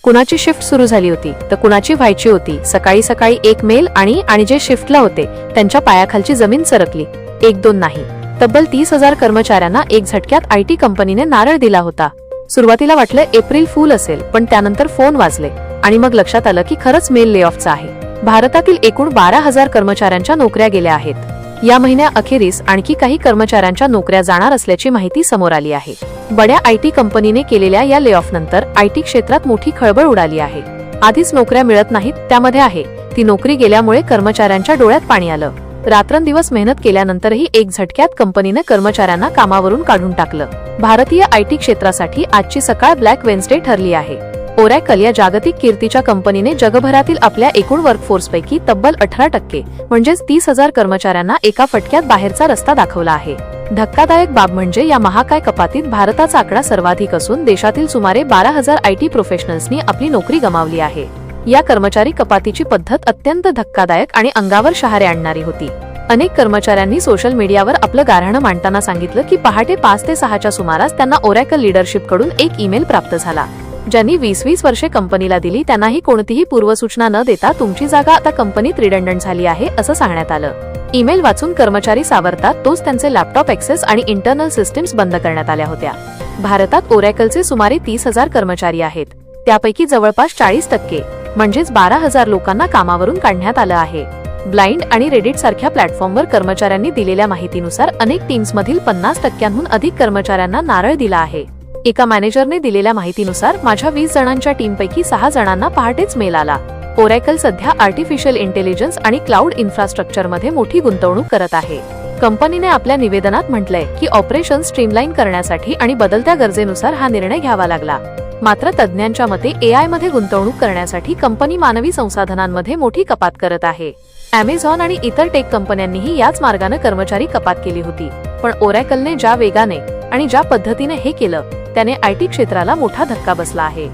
कुणाची शिफ्ट सुरू झाली होती तर कुणाची व्हायची होती. सकाळी सकाळी एक मेल आणि जे शिफ्टला होते त्यांच्या पायाखालची जमीन सरकली. एक दोन नाही, तब्बल 30,000 कर्मचाऱ्यांना एक झटक्यात आयटी कंपनीने नारळ दिला होता. सुरुवातीला वाटलं एप्रिल फूल असेल, पण त्यानंतर फोन वाजले आणि मग लक्षात आलं की खरंच मेल ले ऑफचा आहे. भारतातील एकूण 12,000 कर्मचाऱ्यांच्या नोकऱ्या गेल्या आहेत. या महिन्या अखेरीस आणखी काही कर्मचाऱ्यांच्या नोकऱ्या जाणार असल्याची माहिती समोर आली आहे. बड्या आयटी कंपनीने केलेल्या या ले ऑफ नंतर आयटी क्षेत्रात मोठी खळबळ उडाली आहे. आधीच नोकऱ्या मिळत नाहीत त्यामध्ये आहे ती नोकरी गेल्यामुळे कर्मचाऱ्यांच्या डोळ्यात पाणी आलं. रात्रंदिवस मेहनत केल्यानंतरही एक झटक्यात कंपनीने कर्मचाऱ्यांना कामावरून काढून टाकलं. भारतीय आयटी क्षेत्रासाठी आजची सकाळ ब्लॅक वेन्सडे ठरली आहे. ओरॅकल या जागतिक कीर्तीच्या कंपनीने जगभरातील आपल्या एकूण वर्कफोर्सपैकी तब्बल 18% म्हणजेच 30,000 कर्मचाऱ्यांना एका फटक्यात बाहेरचा रस्ता दाखवला आहे. धक्कादायक बाब म्हणजे या महाकाय कपातीत भारताचा आकडा सर्वाधिक असून देशातील सुमारे 12,000 आयटी प्रोफेशनल्सनी आपली नोकरी गमावली आहे. या कर्मचारी कपातीची पद्धत अत्यंत धक्कादायक आणि अंगावर शहारे आणणारी होती. अनेक कर्मचाऱ्यांनी सोशल मीडियावर आपलं गाऱ्हाणं मांडताना सांगितलं की पहाटे 5 ते 6च्या सुमारास त्यांना ओरॅकल लीडरशिपकडून एक ईमेल प्राप्त झाला. ज्यांनी 20 वर्षे कंपनीला दिली त्यांनाही कोणतीही पूर्वसूचना न देता तुमची जागा आता कंपनीत रिडंडंट झाली आहे असं सांगण्यात आलं. ईमेल वाचून कर्मचारी सावरतात तोच त्यांचे लॅपटॉप ऍक्सेस आणि इंटरनल सिस्टीम्स बंद करण्यात आल्या होत्या. भारतात ओरॅकलचे सुमारे 30,000 कर्मचारी आहेत. त्यापैकी जवळपास 40% म्हणजेच 12,000 लोकांना कामावरून काढण्यात आलं आहे. ब्लाइंड आणि रेडिट सारख्या प्लॅटफॉर्मवर कर्मचाऱ्यांनी दिलेल्या माहितीनुसार अनेक टीम्समधील 50%हून अधिक कर्मचाऱ्यांना नारळ दिला आहे. एका मॅनेजरने दिलेल्या माहितीनुसार माझ्या 20 जणांच्या टीमपैकी 6 जणांना पहाटेच मेल आला. ओरॅकल सध्या आर्टिफिशियल इंटेलिजन्स आणि क्लाउड इन्फ्रास्ट्रक्चरमध्ये मोठी गुंतवणूक करत आहे. कंपनीने आपल्या निवेदनात म्हटलंय की ऑपरेशन स्ट्रीमलाईन करण्यासाठी आणि बदलत्या गरजेनुसार हा निर्णय घ्यावा लागला. मात्र तज्ज्ञांच्या मते एआय मध्ये गुंतवणूक करण्यासाठी कंपनी मानवी संसाधनांमध्ये मोठी कपात करत आहे. अॅमेझॉन आणि इतर टेक कंपन्यांनीही याच मार्गाने कर्मचारी कपात केली होती. पण ओरॅकलने ज्या वेगाने आणि ज्या पद्धतीने हे केलं त्याने आयटी क्षेत्राला मोठा धक्का बसला आहे.